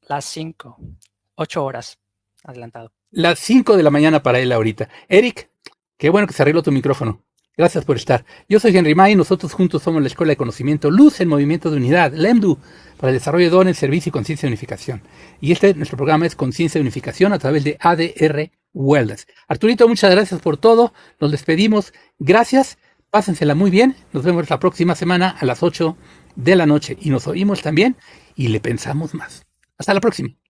Las 5, 8 horas adelantado. Las 5 de la mañana para él ahorita. Eric, qué bueno que se arregló tu micrófono. Gracias por estar. Yo soy Henry May, nosotros juntos somos la Escuela de Conocimiento Luz en Movimiento de Unidad, LEMDU, para el desarrollo de dones, servicio y conciencia de unificación. Y nuestro programa es Conciencia de Unificación a través de ADR Wellness. Arturito, muchas gracias por todo. Nos despedimos. Gracias. Pásensela muy bien. Nos vemos la próxima semana a las 8 de la noche. Y nos oímos también y le pensamos más. Hasta la próxima.